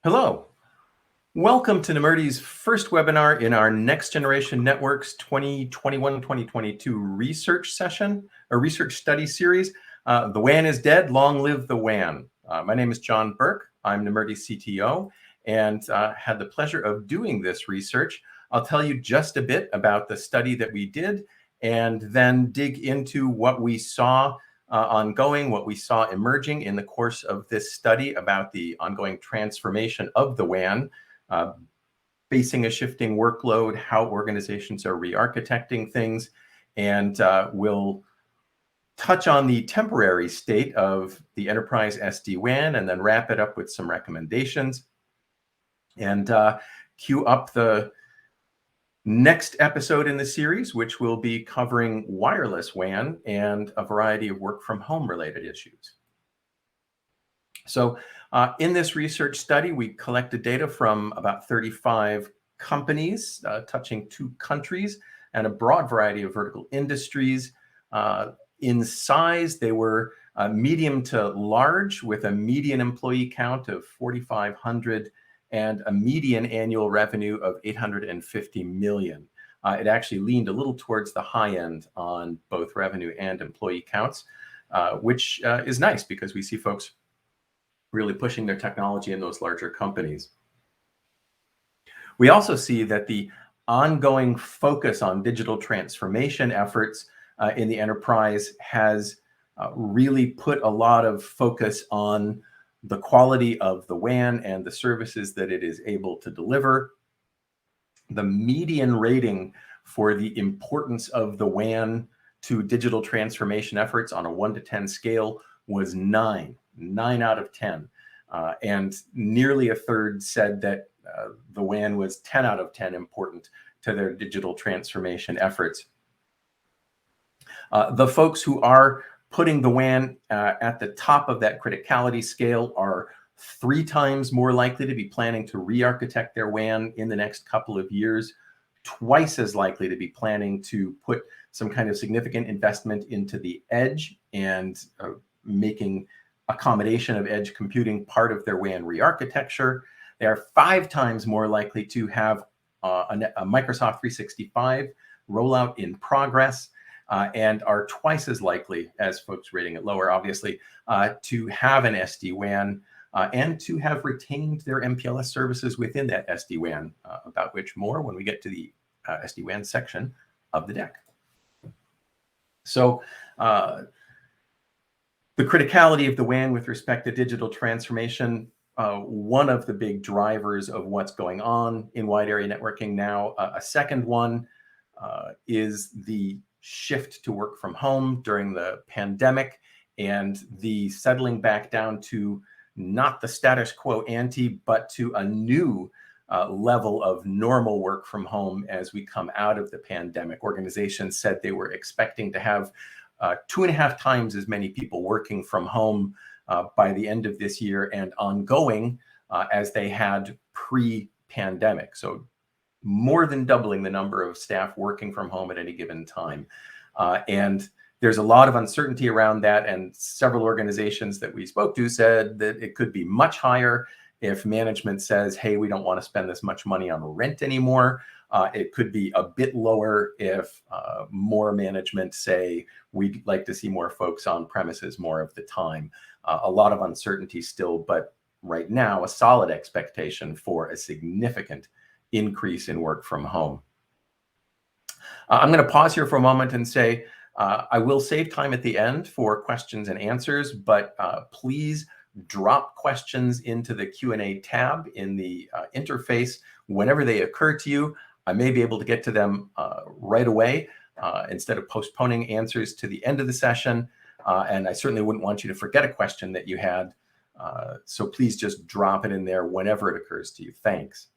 Hello. Welcome to Nemertes' first webinar in our Next Generation Networks 2021-2022 research session, a research study series. The WAN is dead, long live the WAN. My name is John Burke. I'm Nemertes CTO and had the pleasure of doing this research. I'll tell you just a bit about the study that we did and then dig into what we saw ongoing, what we saw emerging in the course of this study about the ongoing transformation of the WAN, facing a shifting workload, how organizations are re-architecting things, and we'll touch on the temporary state of the enterprise SD-WAN and then wrap it up with some recommendations and queue up the next episode in the series, which will be covering wireless WAN and a variety of work from home related issues. So in this research study, we collected data from about 35 companies touching 2 countries and a broad variety of vertical industries. In size, they were medium to large with a median employee count of 4,500 and a median annual revenue of 850 million. It actually leaned a little towards the high end on both revenue and employee counts, which is nice because we see folks really pushing their technology in those larger companies. We also see that the ongoing focus on digital transformation efforts in the enterprise has really put a lot of focus on the quality of the WAN and the services that it is able to deliver. The median rating for the importance of the WAN to digital transformation efforts on a 1 to 10 scale was 9 out of 10. And nearly a third said that the WAN was 10 out of 10 important to their digital transformation efforts. The folks who are putting the WAN at the top of that criticality scale are 3 times more likely to be planning to re-architect their WAN in the next couple of years, twice as likely to be planning to put some kind of significant investment into the edge and making accommodation of edge computing part of their WAN ReArchitecture. They are 5 times more likely to have a Microsoft 365 rollout in progress, and are twice as likely as folks rating it lower, obviously, to have an SD-WAN and to have retained their MPLS services within that SD-WAN, about which more when we get to the SD-WAN section of the deck. So the criticality of the WAN with respect to digital transformation, one of the big drivers of what's going on in wide area networking now. A second one is the shift to work from home during the pandemic and the settling back down to not the status quo ante, but to a new level of normal work from home as we come out of the pandemic. Organizations said they were expecting to have 2.5 times as many people working from home by the end of this year and ongoing as they had pre-pandemic. So more than doubling the number of staff working from home at any given time. And there's a lot of uncertainty around that. And several organizations that we spoke to said that it could be much higher if management says, hey, we don't want to spend this much money on rent anymore. It could be a bit lower if more management say, we'd like to see more folks on premises more of the time. A lot of uncertainty still, but right now, a solid expectation for a significant increase in work from home. I'm going to pause here for a moment and say, I will save time at the end for questions and answers, but please drop questions into the Q&A tab in the interface whenever they occur to you. I may be able to get to them right away instead of postponing answers to the end of the session. And I certainly wouldn't want you to forget a question that you had. So please just drop it in there whenever it occurs to you. Thanks.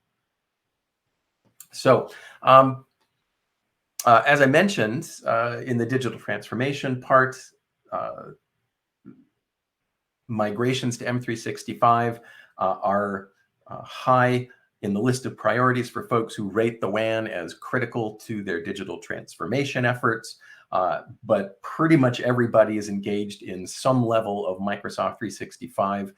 So as I mentioned, in the digital transformation part, migrations to M365 are high in the list of priorities for folks who rate the WAN as critical to their digital transformation efforts. But pretty much everybody is engaged in some level of Microsoft 365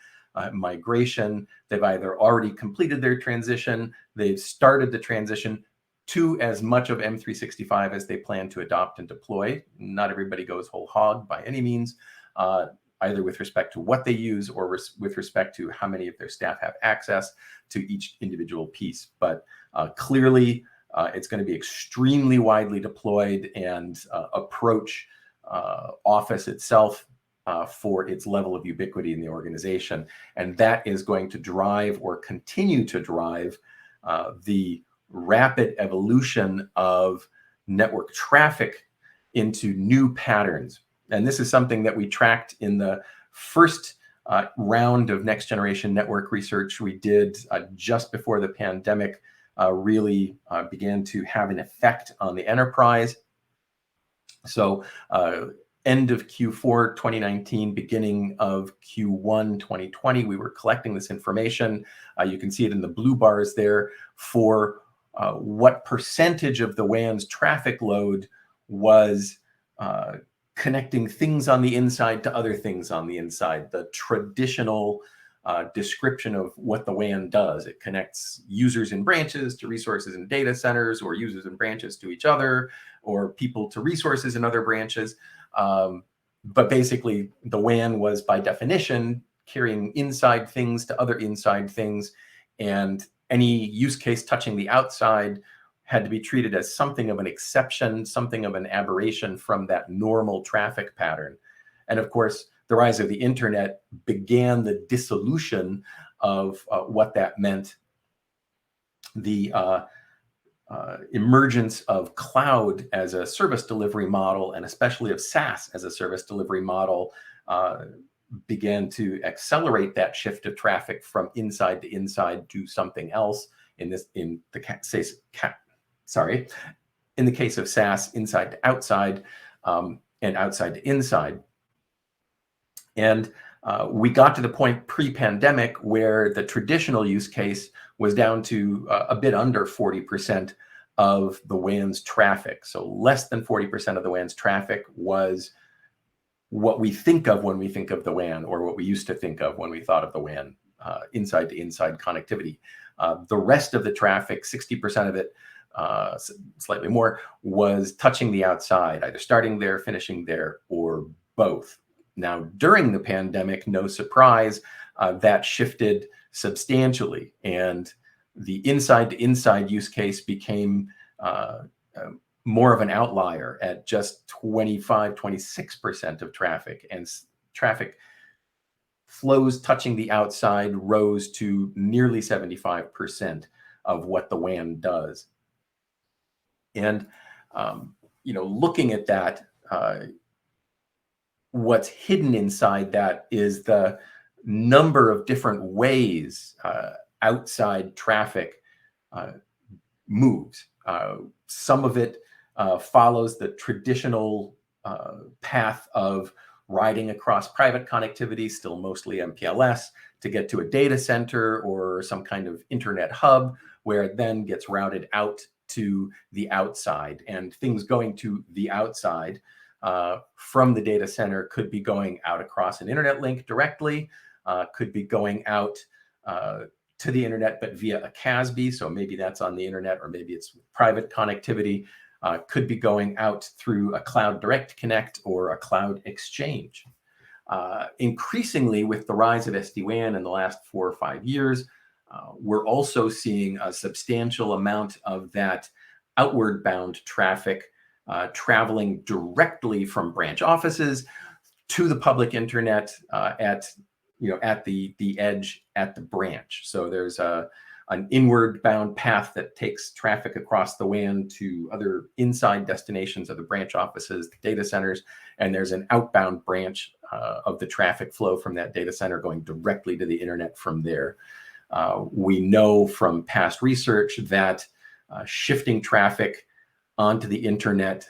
migration. They've either already completed their transition, they've started the transition to as much of M365 as they plan to adopt and deploy. Not everybody goes whole hog by any means, either with respect to what they use or with respect to how many of their staff have access to each individual piece. But clearly, it's going to be extremely widely deployed and approach Office itself for its level of ubiquity in the organization. And that is going to drive or continue to drive the rapid evolution of network traffic into new patterns. And this is something that we tracked in the first round of next generation network research we did just before the pandemic really began to have an effect on the enterprise. So end of Q4 2019, beginning of Q1 2020, we were collecting this information. You can see it in the blue bars there for what percentage of the WAN's traffic load was connecting things on the inside to other things on the inside. The traditional description of what the WAN does. It connects users in branches to resources in data centers, or users in branches to each other, or people to resources in other branches. But basically, the WAN was by definition carrying inside things to other inside things, and any use case touching the outside had to be treated as something of an exception, something of an aberration from that normal traffic pattern. And of course, the rise of the internet began the dissolution of what that meant. The emergence of cloud as a service delivery model, and especially of SaaS as a service delivery model, began to accelerate that shift of traffic from inside to inside to something else. In the case of SaaS, inside to outside, and outside to inside. And we got to the point pre-pandemic where the traditional use case was down to a bit under 40% of the WAN's traffic. So less than 40% of the WAN's traffic was what we think of when we think of the WAN, or what we used to think of when we thought of the WAN, inside to inside connectivity. The rest of the traffic, 60% of it, slightly more, was touching the outside, either starting there, finishing there, or both. Now, during the pandemic, no surprise, that shifted substantially, and the inside to inside use case became more of an outlier at just 25-26% of traffic, and traffic flows touching the outside rose to nearly 75% of what the WAN does. And looking at that, what's hidden inside that is the number of different ways outside traffic moves. Some of it follows the traditional path of riding across private connectivity, still mostly MPLS, to get to a data center or some kind of internet hub, where it then gets routed out to the outside. And things going to the outside from the data center could be going out across an internet link directly, could be going out to the internet, but via a CASB. So maybe that's on the internet, or maybe it's private connectivity. Could be going out through a cloud direct connect or a cloud exchange. Increasingly, with the rise of SD-WAN in the last 4 or 5 years, we're also seeing a substantial amount of that outward bound traffic traveling directly from branch offices to the public internet at the edge at the branch. So there's an inward bound path that takes traffic across the WAN to other inside destinations of the branch offices, the data centers, and there's an outbound branch of the traffic flow from that data center going directly to the internet from there. We know from past research that shifting traffic onto the internet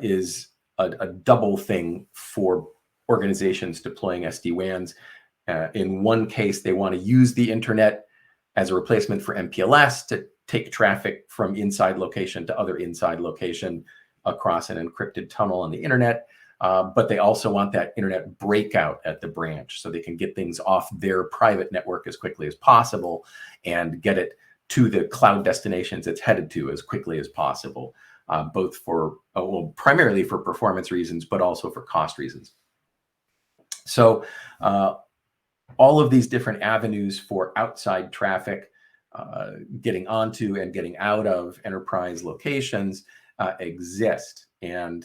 is a double thing for organizations deploying SD-WANs. In one case, they want to use the internet as a replacement for MPLS to take traffic from inside location to other inside location across an encrypted tunnel on the internet. but they also want that internet breakout at the branch so they can get things off their private network as quickly as possible and get it to the cloud destinations it's headed to as quickly as possible, both for, well, primarily for performance reasons, but also for cost reasons. So all of these different avenues for outside traffic getting onto and getting out of enterprise locations exist. And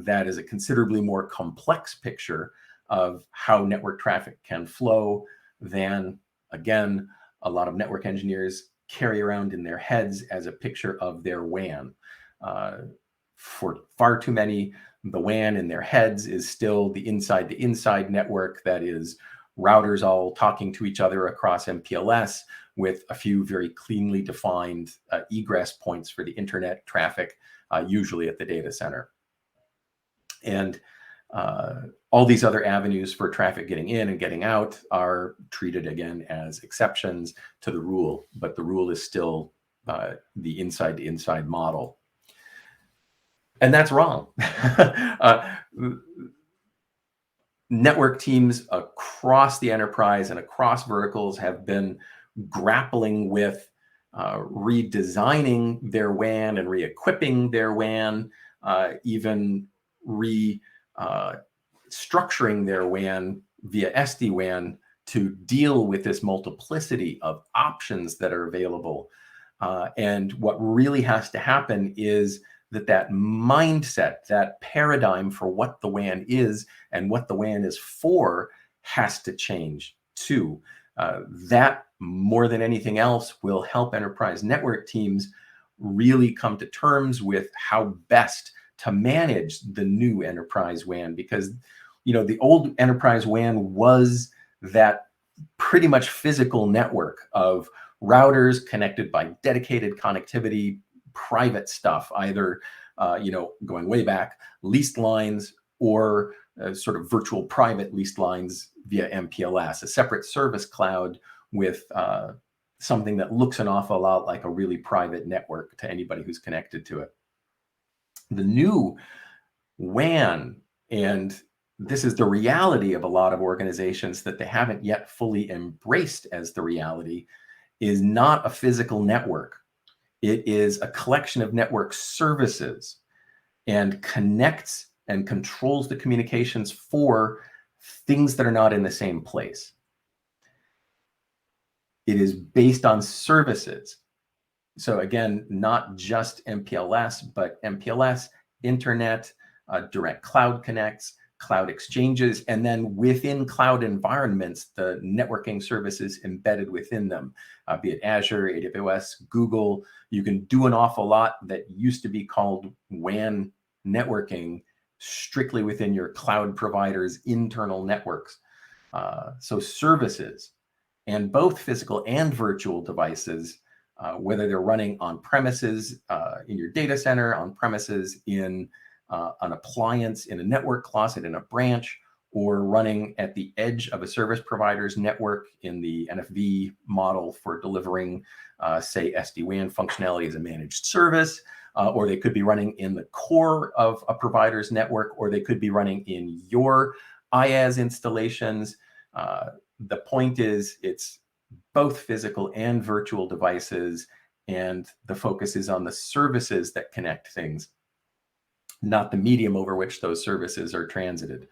that is a considerably more complex picture of how network traffic can flow than, again, a lot of network engineers carry around in their heads as a picture of their WAN. For far too many, the WAN in their heads is still the inside network that is routers all talking to each other across MPLS with a few very cleanly defined egress points for the internet traffic, usually at the data center. And all these other avenues for traffic getting in and getting out are treated again as exceptions to the rule, but the rule is still the inside-to-inside model. And that's wrong. Network teams across the enterprise and across verticals have been grappling with redesigning their WAN and re-equipping their WAN, even structuring their WAN via SD-WAN to deal with this multiplicity of options that are available. And what really has to happen is that mindset, that paradigm for what the WAN is and what the WAN is for has to change too. That, more than anything else, will help enterprise network teams really come to terms with how best to manage the new enterprise WAN, because the old enterprise WAN was that pretty much physical network of routers connected by dedicated connectivity, private stuff, either going way back, leased lines, or sort of virtual private leased lines via MPLS, a separate service cloud with something that looks an awful lot like a really private network to anybody who's connected to it. The new WAN, and this is the reality of a lot of organizations that they haven't yet fully embraced as the reality, is not a physical network. It is a collection of network services and connects and controls the communications for things that are not in the same place. It is based on services. So again, not just MPLS, but MPLS, internet, direct cloud connects, cloud exchanges, and then within cloud environments, the networking services embedded within them, be it Azure, AWS, Google. You can do an awful lot that used to be called WAN networking strictly within your cloud provider's internal networks. So services, and both physical and virtual devices, whether they're running on premises in your data center, on premises in an appliance in a network closet in a branch, or running at the edge of a service provider's network in the NFV model for delivering, say, SD-WAN functionality as a managed service, or they could be running in the core of a provider's network, or they could be running in your IaaS installations. The point is, it's both physical and virtual devices, and the focus is on the services that connect things, not the medium over which those services are transited.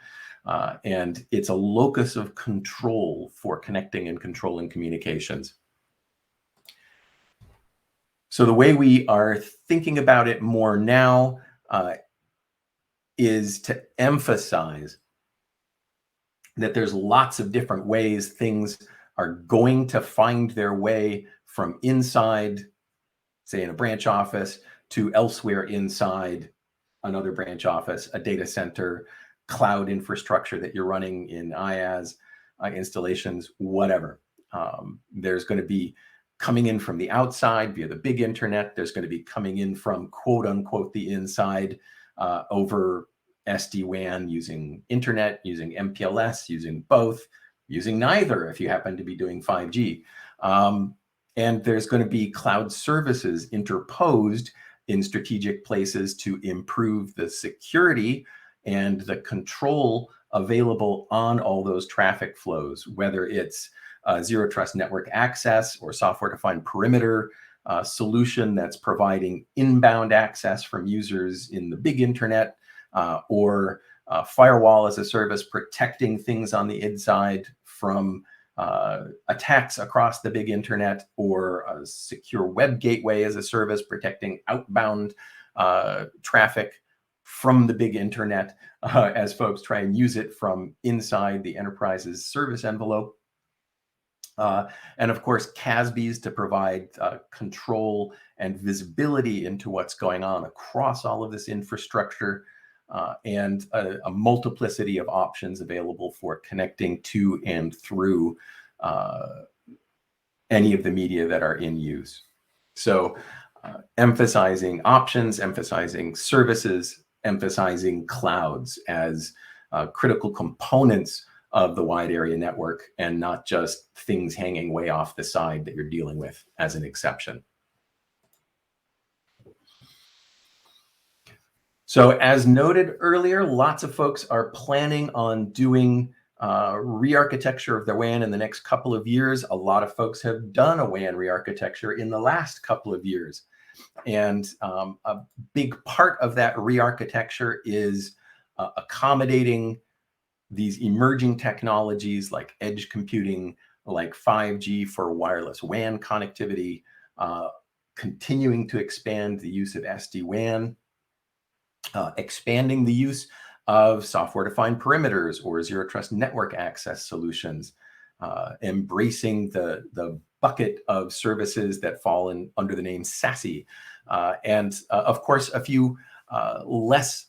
And it's a locus of control for connecting and controlling communications. So the way we are thinking about it more now is to emphasize that there's lots of different ways things are going to find their way from inside, say in a branch office, to elsewhere inside another branch office, a data center, cloud infrastructure that you're running in IaaS installations, whatever. There's going to be coming in from the outside via the big internet. There's going to be coming in from quote unquote the inside over SD-WAN, using internet, using MPLS, using both, using neither if you happen to be doing 5G. And there's going to be cloud services interposed in strategic places to improve the security and the control available on all those traffic flows, whether it's zero trust network access or software-defined perimeter solution that's providing inbound access from users in the big internet, or firewall as a service protecting things on the inside from attacks across the big internet, or a secure web gateway as a service protecting outbound traffic from the big internet as folks try and use it from inside the enterprise's service envelope. And of course, CASBs to provide control and visibility into what's going on across all of this infrastructure, and a multiplicity of options available for connecting to and through any of the media that are in use. So emphasizing options, emphasizing services, emphasizing clouds as critical components of the wide area network, and not just things hanging way off the side that you're dealing with as an exception. So as noted earlier, lots of folks are planning on doing re-architecture of their WAN in the next couple of years. A lot of folks have done a WAN re-architecture in the last couple of years. And a big part of that re-architecture is accommodating these emerging technologies like edge computing, like 5G for wireless WAN connectivity, continuing to expand the use of SD-WAN, expanding the use of software-defined perimeters or zero trust network access solutions, embracing the bucket of services that fall under the name SASE, and of course, a few less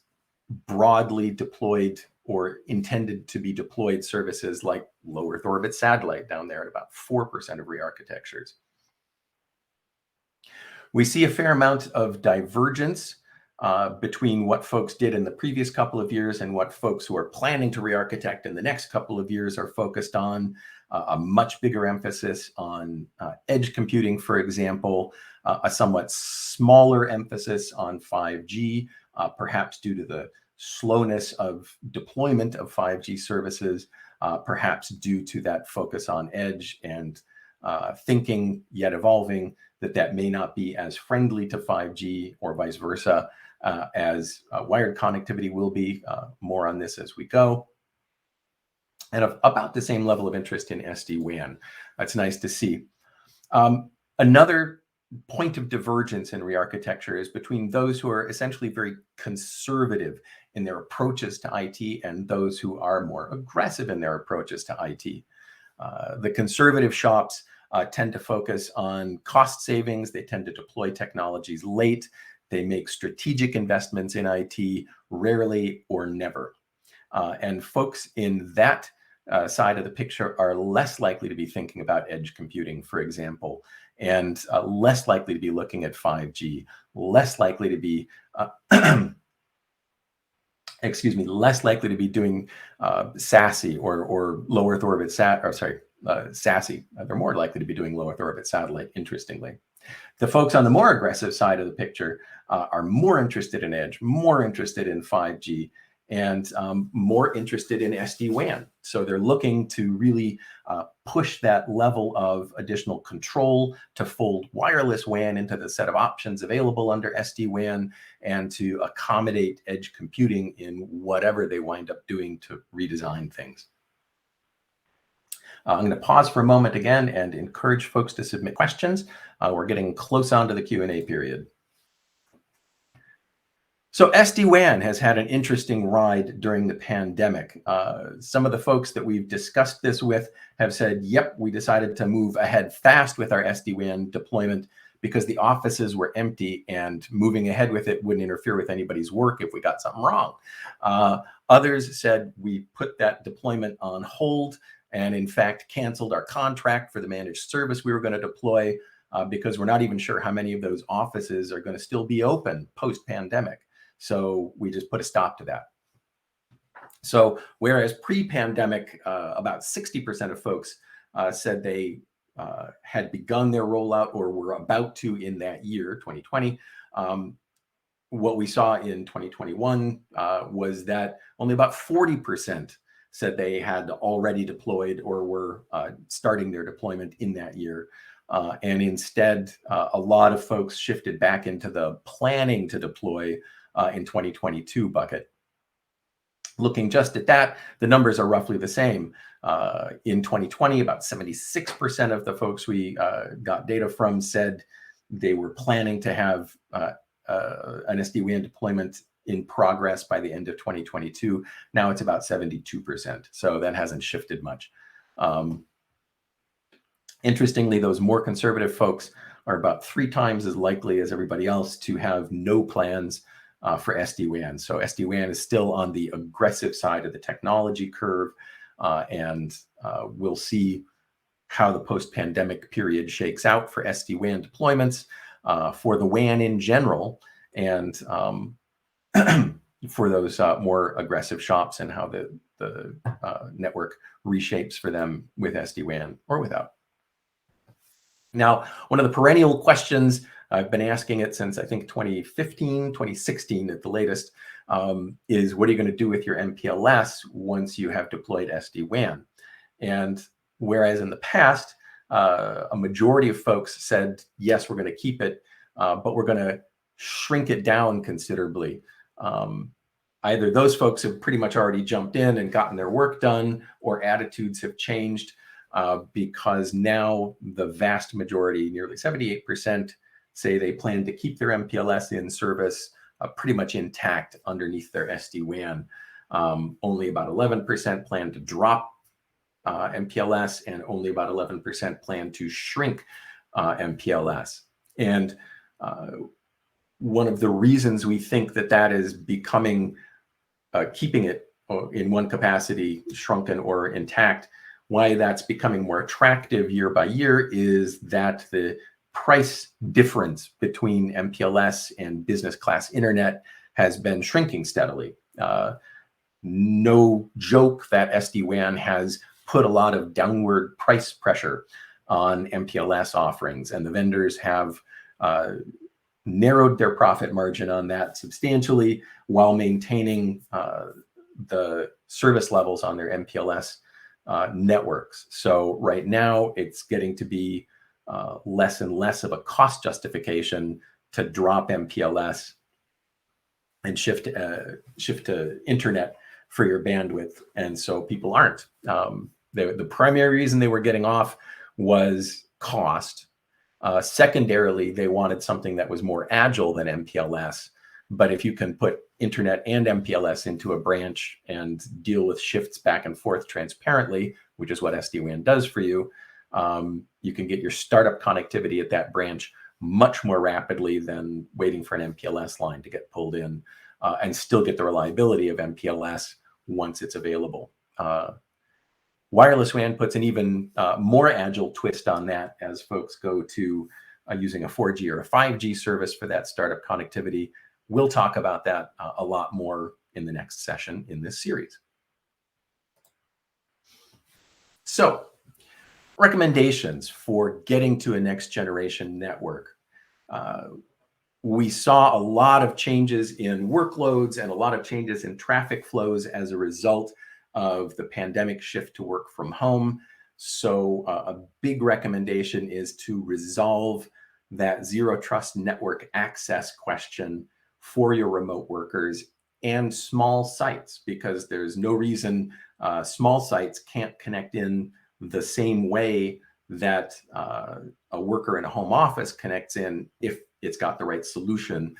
broadly deployed or intended to be deployed services like low Earth orbit satellite down there at about 4% of re-architectures. We see a fair amount of divergence between what folks did in the previous couple of years and what folks who are planning to re-architect in the next couple of years are focused on. A much bigger emphasis on edge computing, for example, a somewhat smaller emphasis on 5G, perhaps due to the slowness of deployment of 5G services, perhaps due to that focus on edge and thinking, yet evolving, that may not be as friendly to 5G or vice versa as wired connectivity will be. More on this as we go. And about the same level of interest in SD-WAN. That's nice to see. Another point of divergence in re-architecture is between those who are essentially very conservative in their approaches to IT and those who are more aggressive in their approaches to IT. The conservative shops tend to focus on cost savings. They tend to deploy technologies late. They make strategic investments in IT rarely or never. And folks in that side of the picture are less likely to be thinking about edge computing, for example, and less likely to be looking at 5G, less likely to be, excuse me, less likely to be doing SASE or low Earth orbit SASE. They're more likely to be doing low Earth orbit satellite, interestingly. The folks on the more aggressive side of the picture are more interested in edge, more interested in 5G, and more interested in SD-WAN. So they're looking to really push that level of additional control to fold wireless WAN into the set of options available under SD-WAN and to accommodate edge computing in whatever they wind up doing to redesign things. I'm going to pause for a moment again and encourage folks to submit questions. We're getting close on to the Q&A period. So SD-WAN has had an interesting ride during the pandemic. Some of the folks that we've discussed this with have said, yep, we decided to move ahead fast with our SD-WAN deployment because the offices were empty and moving ahead with it wouldn't interfere with anybody's work if we got something wrong. Others said we put that deployment on hold and in fact canceled our contract for the managed service we were going to deploy because we're not even sure how many of those offices are going to still be open post-pandemic. So we just put a stop to that. So whereas pre-pandemic, about 60% of folks said they had begun their rollout or were about to in that year, 2020, what we saw in 2021 was that only about 40% said they had already deployed or were starting their deployment in that year. And instead, a lot of folks shifted back into the planning to deploy in 2022 bucket. Looking just at that, the numbers are roughly the same. In 2020, about 76% of the folks we got data from said they were planning to have an SD-WAN deployment in progress by the end of 2022. Now it's about 72%. So that hasn't shifted much. Interestingly, those more conservative folks are about 3 times as likely as everybody else to have no plans for SD-WAN. So SD-WAN is still on the aggressive side of the technology curve, and we'll see how the post-pandemic period shakes out for SD-WAN deployments, for the WAN in general, and for those more aggressive shops, and how the network reshapes for them with SD-WAN or without. Now, one of the perennial questions, I've been asking it since I think 2015, 2016 at the latest, is what are you going to do with your MPLS once you have deployed SD-WAN? And whereas in the past, a majority of folks said, yes, we're going to keep it, but we're going to shrink it down considerably. Either those folks have pretty much already jumped in and gotten their work done, or attitudes have changed, because now the vast majority, nearly 78%, say they plan to keep their MPLS in service pretty much intact underneath their SD-WAN. Only about 11% plan to drop MPLS, and only about 11% plan to shrink MPLS. And one of the reasons we think that that is becoming, keeping it in one capacity shrunken or intact, why that's becoming more attractive year by year, is that the price difference between MPLS and business class internet has been shrinking steadily. No joke that SD-WAN has put a lot of downward price pressure on MPLS offerings, and the vendors have narrowed their profit margin on that substantially while maintaining the service levels on their MPLS networks. So right now it's getting to be less and less of a cost justification to drop MPLS and shift to internet for your bandwidth. And so people aren't. The primary reason they were getting off was cost. Secondarily, they wanted something that was more agile than MPLS. But if you can put internet and MPLS into a branch and deal with shifts back and forth transparently, which is what SD-WAN does for you, you can get your startup connectivity at that branch much more rapidly than waiting for an MPLS line to get pulled in, and still get the reliability of MPLS once it's available. Wireless WAN puts an even more agile twist on that, as folks go to using a 4G or a 5G service for that startup connectivity. We'll talk about that a lot more in the next session in this series. So, recommendations for getting to a next generation network. We saw a lot of changes in workloads and a lot of changes in traffic flows as a result of the pandemic shift to work from home. So a big recommendation is to resolve that zero trust network access question for your remote workers and small sites, because there's no reason small sites can't connect in the same way that a worker in a home office connects in, if it's got the right solution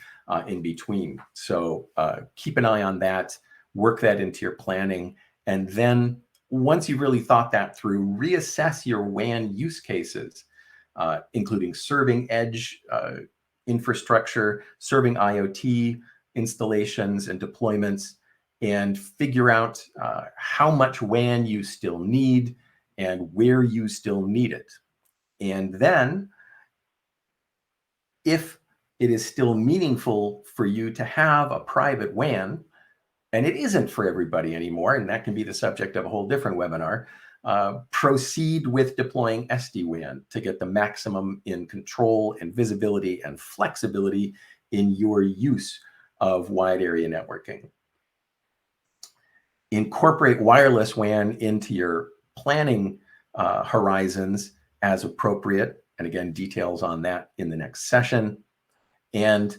in between. So keep an eye on that, work that into your planning. And then once you've really thought that through, reassess your WAN use cases, including serving edge infrastructure, serving IoT installations and deployments, and figure out how much WAN you still need and where you still need it. And then, if it is still meaningful for you to have a private WAN, and it isn't for everybody anymore, and that can be the subject of a whole different webinar, proceed with deploying SD-WAN to get the maximum in control and visibility and flexibility in your use of wide area networking. Incorporate wireless WAN into your planning horizons as appropriate. And again, details on that in the next session. And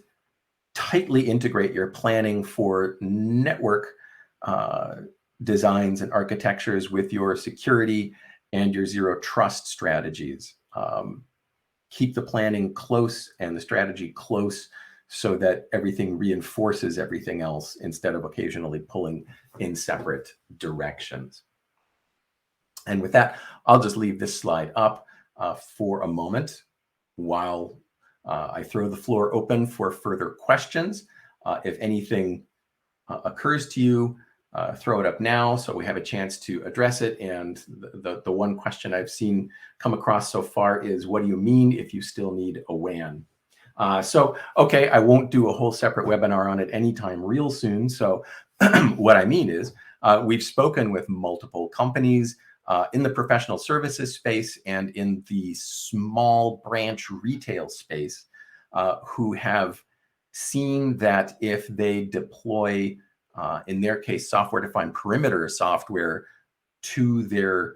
tightly integrate your planning for network designs and architectures with your security and your zero trust strategies. Keep the planning close and the strategy close so that everything reinforces everything else instead of occasionally pulling in separate directions. And with that, I'll just leave this slide up for a moment while I throw the floor open for further questions. If anything occurs to you, throw it up now so we have a chance to address it. And the one question I've seen come across so far is, what do you mean if you still need a WAN? Okay, I won't do a whole separate webinar on it anytime real soon. So what I mean is we've spoken with multiple companies in the professional services space and in the small branch retail space who have seen that if they deploy, in their case, software-defined perimeter software to their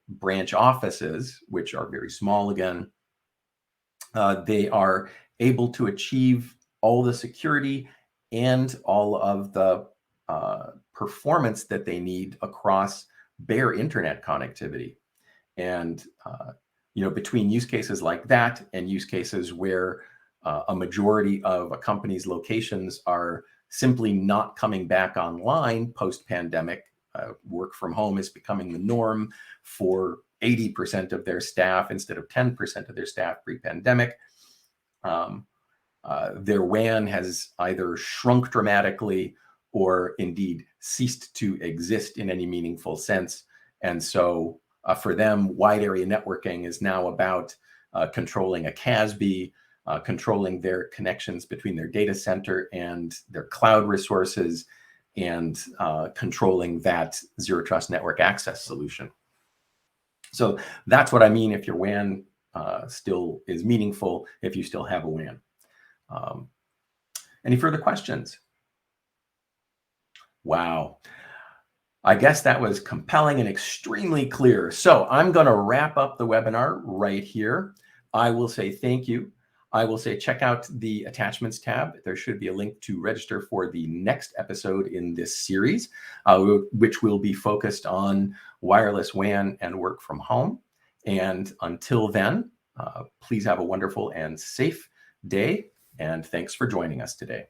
branch offices, which are very small again, they are able to achieve all the security and all of the performance that they need across bare internet connectivity. And between use cases like that and use cases where a majority of a company's locations are simply not coming back online post-pandemic, work from home is becoming the norm for 80% of their staff instead of 10% of their staff pre-pandemic. Their WAN has either shrunk dramatically or indeed ceased to exist in any meaningful sense. And so for them, wide area networking is now about controlling a CASB, controlling their connections between their data center and their cloud resources, and controlling that zero trust network access solution. So that's what I mean if your WAN still is meaningful, if you still have a WAN. Any further questions? Wow. I guess that was compelling and extremely clear. So I'm going to wrap up the webinar right here. I will say thank you. I will say check out the attachments tab. There should be a link to register for the next episode in this series, which will be focused on wireless WAN and work from home. And until then, please have a wonderful and safe day. And thanks for joining us today.